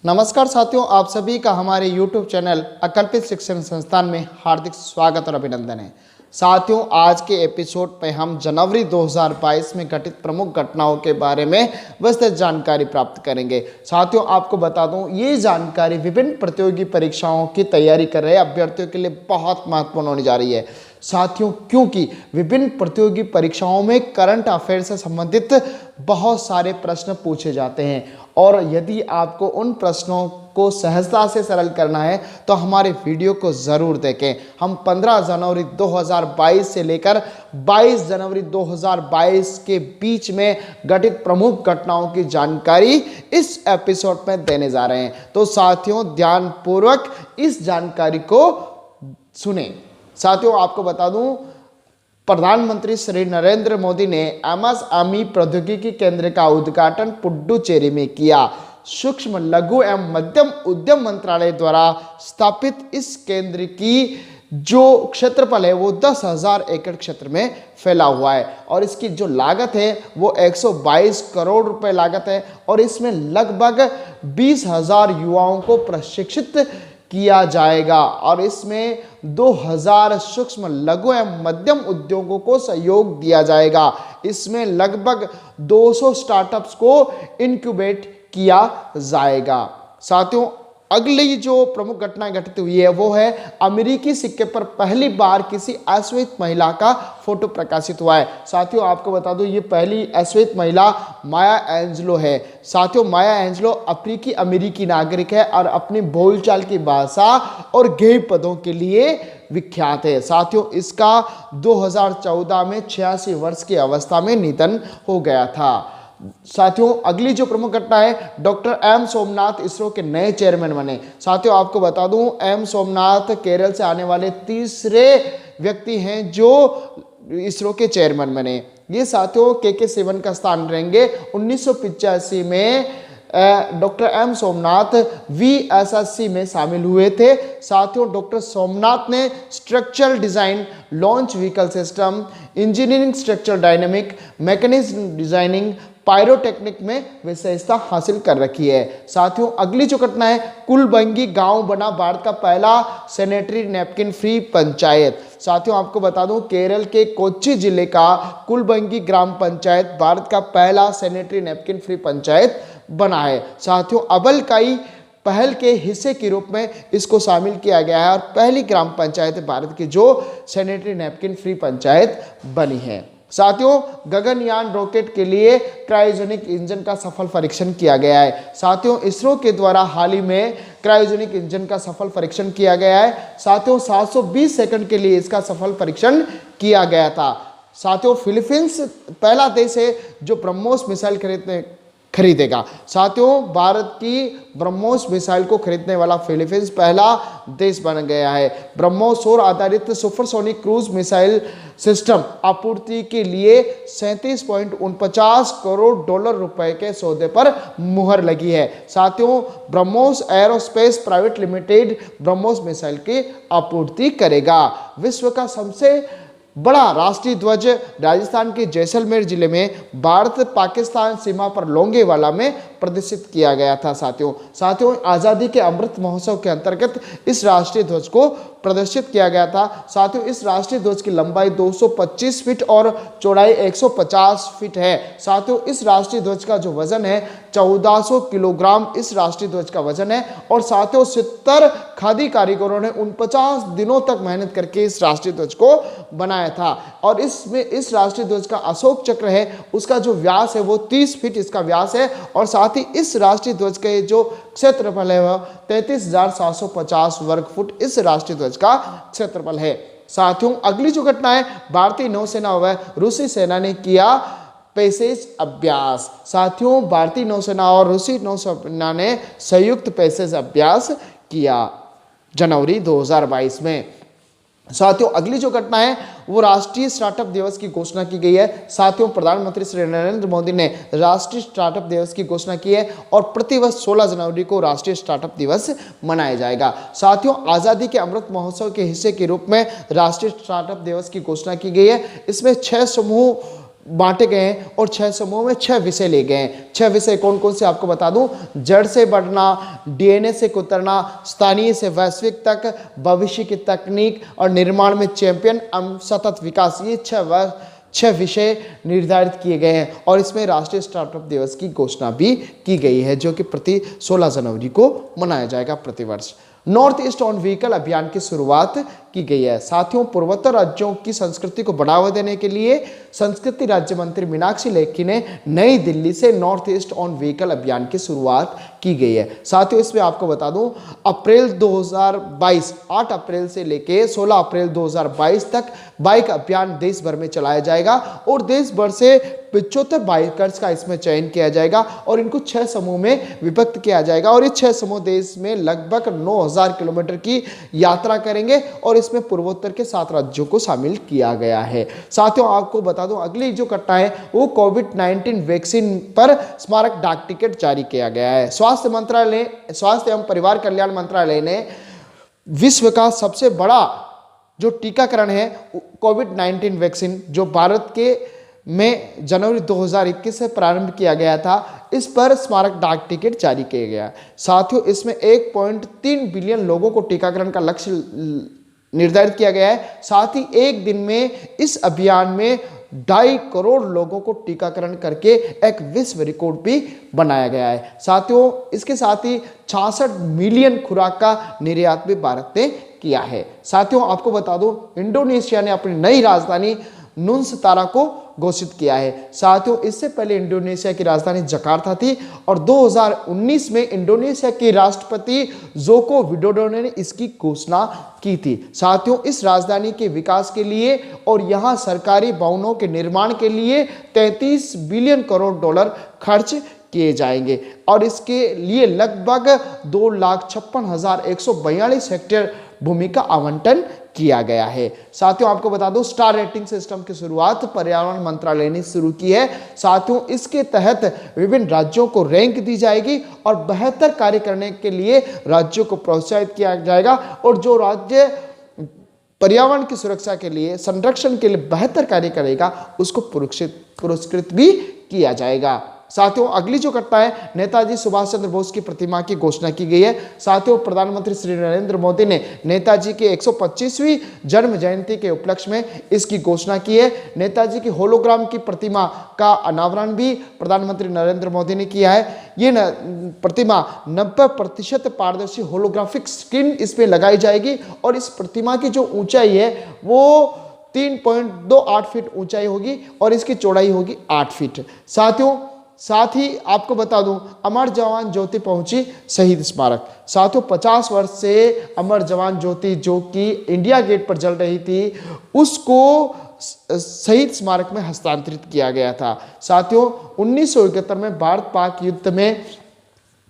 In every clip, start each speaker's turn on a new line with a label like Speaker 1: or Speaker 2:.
Speaker 1: नमस्कार साथियों, आप सभी का हमारे YouTube चैनल अकल्पित शिक्षण संस्थान में हार्दिक स्वागत और अभिनंदन है। साथियों, आज के एपिसोड पे हम जनवरी 2022 में घटित प्रमुख घटनाओं के बारे में विस्तृत जानकारी प्राप्त करेंगे। साथियों, आपको बता दूं, ये जानकारी विभिन्न प्रतियोगी परीक्षाओं की तैयारी कर रहे अभ्यर्थियों के लिए बहुत महत्वपूर्ण होने जा रही है। साथियों, क्योंकि विभिन्न प्रतियोगी परीक्षाओं में करंट अफेयर से संबंधित बहुत सारे प्रश्न पूछे जाते हैं और यदि आपको उन प्रश्नों को सहजता से सरल करना है तो हमारे वीडियो को ज़रूर देखें। हम 15 जनवरी 2022 से लेकर 22 जनवरी 2022 के बीच में घटित प्रमुख घटनाओं की जानकारी इस एपिसोड में देने जा रहे हैं। तो साथियों, ध्यानपूर्वक इस जानकारी को सुने। साथियों, आपको बता दूं, प्रधानमंत्री श्री नरेंद्र मोदी ने एमएसएमई प्रौद्योगिकी केंद्र का उद्घाटन पुडुचेरी में किया। सूक्ष्म लघु एवं मध्यम उद्यम मंत्रालय द्वारा स्थापित इस केंद्र की जो क्षेत्रफल है वो 10,000 एकड़ क्षेत्र में फैला हुआ है और इसकी जो लागत है वो 122 करोड़ रुपए लागत है और इसमें लगभग 20,000 युवाओं को प्रशिक्षित किया जाएगा और इसमें 2000 सूक्ष्म लघु एवं मध्यम उद्योगों को सहयोग दिया जाएगा। इसमें लगभग 200 स्टार्टअप्स को इनक्यूबेट किया जाएगा। साथियों, अगली जो प्रमुख घटना घटित हुई है वो है अमेरिकी सिक्के पर पहली बार किसी अश्वेत महिला का फोटो प्रकाशित हुआ है। साथियों, आपको बता दूं, ये पहली अश्वेत महिला माया एंजेलो है। साथियों, माया एंजेलो अफ्रीकी अमेरिकी नागरिक है और अपनी बोलचाल की भाषा और गेय पदों के लिए विख्यात है। साथियों, इसका 2014 में 86 वर्ष की अवस्था में निधन हो गया था। साथियों, अगली जो प्रमुख घटना है, डॉक्टर एम सोमनाथ इसरो के नए चेयरमैन बने। साथियों, आपको बता दूं, एम सोमनाथ केरल से आने वाले तीसरे व्यक्ति हैं जो इसरो के चेयरमैन बने। ये साथियों के सिवन का स्थान रहेंगे। 1985 में डॉक्टर एम सोमनाथ VSSC में शामिल हुए थे। साथियों, डॉक्टर सोमनाथ ने structural design, launch vehicle system, engineering, structural dynamic, mechanism designing, pyrotechnic में विशेषता हासिल कर रखी है। साथियों, अगली जो घटना है, कुलबंगी गांव बना भारत का पहला सैनिटरी नैपकिन फ्री पंचायत। साथियों, आपको बता दूं, केरल के कोच्चि जिले का कुलबंगी ग्राम पंचायत भारत का पहला सैनिटरी नैपकिन फ्री पंचायत बना है। साथियों, अबलकाई पहल के हिस्से के रूप में इसको शामिल किया गया है और पहली ग्राम पंचायत भारत की जो सैनिटरी नैपकिन फ्री पंचायत बनी है। साथियों, गगनयान रॉकेट के लिए क्रायोजेनिक इंजन का सफल परीक्षण किया गया है। साथियों, इसरो के द्वारा हाल ही में क्रायोजेनिक इंजन का सफल परीक्षण किया गया है। साथियों, 720 सेकंड के लिए इसका सफल परीक्षण किया गया था। साथियों, फिलीपींस पहला देश है जो ब्रह्मोस मिसाइल खरीदेगा। साथियों, भारत की ब्रह्मोस मिसाइल को खरीदने वाला फिलीपींस पहला देश बन गया है। ब्रह्मोस सौर आधारित सुपरसोनिक क्रूज मिसाइल सिस्टम आपूर्ति के लिए 37.49 करोड़ डॉलर रुपए के सौदे पर मुहर लगी है। साथियों, BrahMos aerospace private limited BrahMos missile की आपूर्ति करेगा। विश्व का सबसे बड़ा राष्ट्रीय ध्वज राजस्थान के जैसलमेर जिले में भारत पाकिस्तान सीमा पर लोंगेवाला में प्रदर्शित किया गया था। साथियों, आज़ादी के अमृत महोत्सव के अंतर्गत इस राष्ट्रीय ध्वज को प्रदर्शित किया गया था। साथियों, इस राष्ट्रीय ध्वज की लंबाई 225 फीट और चौड़ाई 150 फीट है। साथियों, इस राष्ट्रीय ध्वज का जो वजन है 1400 किलोग्राम इस राष्ट्रीय ध्वज का वजन है और साथियों 70 खादी कारीगरों ने 49 दिनों तक मेहनत करके इस राष्ट्रीय ध्वज को बनाया था और इसमें इस राष्ट्रीय ध्वज का अशोक चक्र है, उसका जो व्यास है वो 30 फीट इसका व्यास है और साथ ही इस राष्ट्रीय ध्वज के जो क्षेत्रफल है वह 33,750 वर्ग फुट इस राष्ट्रीय ध्वज का क्षेत्रफल है। साथियों, अगली जो घटना है, भारतीय नौसेना व रूसी सेना ने किया पैसेज अभ्यास। साथियों, भारतीय नौसेना और रूसी नौसेना ने संयुक्त पैसेज अभ्यास किया जनवरी 2022 में। साथियों, अगली जो घटना है वो राष्ट्रीय स्टार्टअप दिवस की घोषणा की गई है। साथियों, प्रधानमंत्री श्री नरेंद्र मोदी ने राष्ट्रीय स्टार्टअप दिवस की घोषणा की है और प्रतिवर्ष 16 जनवरी को राष्ट्रीय स्टार्टअप दिवस मनाया जाएगा। साथियों, आज़ादी के अमृत महोत्सव के हिस्से के रूप में राष्ट्रीय स्टार्टअप दिवस की घोषणा की गई है। इसमें 6 समूह बांटे गए हैं और 6 समूह में 6 विषय ले गए हैं। 6 विषय कौन कौन से आपको बता दूं, जड़ से बढ़ना, डीएनए से कुतरना, स्थानीय से वैश्विक तक, भविष्य की तकनीक और निर्माण में चैंपियन, सतत विकास, ये 6 विषय निर्धारित किए गए हैं। और इसमें राष्ट्रीय स्टार्टअप दिवस की घोषणा भी की गई है, जो कि प्रति 16 जनवरी को मनाया जाएगा प्रतिवर्ष। नॉर्थ ईस्ट ऑन व्हीकल अभियान की शुरुआत की गई है। साथियों, पूर्वोत्तर राज्यों की संस्कृति को बढ़ावा देने के लिए संस्कृति राज्य मंत्री मीनाक्षी लेखी ने नई दिल्ली से नॉर्थ ईस्ट ऑन व्हीकल अभियान की शुरुआत की गई है। साथियों, इसमें आपको बता दूं, अप्रैल 2022 8 अप्रैल से लेके 16 अप्रैल 2022 तक बाइक अभियान देश भर में चलाया जाएगा और देश भर से 75 बाइकर्स का इसमें चयन किया जाएगा और इनको 6 समूह में विभक्त किया जाएगा और ये 6 समूह देश में लगभग 9000 किलोमीटर की यात्रा करेंगे और इसमें पूर्वोत्तर के 7 राज्यों को शामिल किया गया है। साथियों, आपको बता दूं, अगली जो घटना है वो कोविड-19 वैक्सीन पर स्मारक डाक टिकट जारी किया गया है। स्वास्थ्य एवं परिवार कल्याण मंत्रालय ने विश्व का सबसे बड़ा जो टीकाकरण है कोविड-19 वैक्सीन, जो भारत के में जनवरी 2021 से प्रारंभ किया गया था, इस पर स्मारक डाक टिकट जारी किया गया। साथियों, इसमें 1.3 बिलियन लोगों को टीकाकरण का लक्ष्य निर्धारित किया गया है। साथ ही एक दिन में इस अभियान में 2.5 करोड़ लोगों को टीकाकरण करके एक विश्व रिकॉर्ड भी बनाया गया है। साथियों, इसके साथ ही 66 मिलियन खुराक का निर्यात भी भारत ने किया है। साथियों, आपको बता दूं, इंडोनेशिया ने अपनी नई राजधानी नुनसतारा को घोषित किया है। साथियों, इससे पहले इंडोनेशिया की राजधानी जकार्ता थी और 2019 में इंडोनेशिया के राष्ट्रपति जोको विडोडो ने इसकी घोषणा की थी। साथियों, इस राजधानी के विकास के लिए और यहाँ सरकारी भवनों के निर्माण के लिए 33 बिलियन करोड़ डॉलर खर्च किए जाएंगे और इसके लिए लगभग 2,56,142 हेक्टेयर भूमि का आवंटन किया गया है। साथियों, आपको बता दूं, स्टार रेटिंग सिस्टम की शुरुआत पर्यावरण मंत्रालय ने शुरू की है। साथियों, इसके तहत विभिन्न राज्यों को रैंक दी जाएगी और बेहतर कार्य करने के लिए राज्यों को प्रोत्साहित किया जाएगा और जो राज्य पर्यावरण की सुरक्षा के लिए, संरक्षण के लिए बेहतर कार्य करेगा उसको पुरस्कृत भी किया जाएगा। साथियों, अगली जो घटना है, नेताजी सुभाष चंद्र बोस की प्रतिमा की घोषणा की गई है। साथियों, प्रधानमंत्री श्री नरेंद्र मोदी ने नेताजी की 125वीं जन्म जयंती के उपलक्ष्य में इसकी घोषणा की है। नेताजी की होलोग्राम की प्रतिमा का अनावरण भी प्रधानमंत्री नरेंद्र मोदी ने किया है। ये प्रतिमा 90% पारदर्शी होलोग्राफिक स्क्रीन इसमें लगाई जाएगी और इस प्रतिमा की जो ऊंचाई है वो 3.28 फीट ऊंचाई होगी और इसकी चौड़ाई होगी 8 फीट। साथ ही आपको बता दूं, अमर जवान ज्योति पहुंची शहीद स्मारक। साथियों, 50 वर्ष से अमर जवान ज्योति जो कि इंडिया गेट पर जल रही थी, उसको शहीद स्मारक में हस्तांतरित किया गया था। साथियों, 1971 में भारत पाक युद्ध में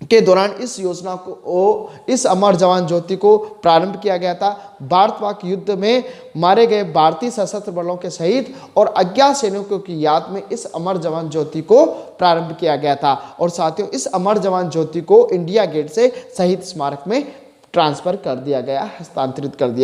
Speaker 1: के दौरान इस योजना को, इस अमर जवान ज्योति को प्रारंभ किया गया था। भारत पाक युद्ध में मारे गए भारतीय सशस्त्र बलों के शहीद और अज्ञात सैनिकों की याद में इस अमर जवान ज्योति को प्रारंभ किया गया था। और साथियों, इस अमर जवान ज्योति को इंडिया गेट से शहीद स्मारक में ट्रांसफर कर दिया गया, हस्तांतरित कर दिया गया।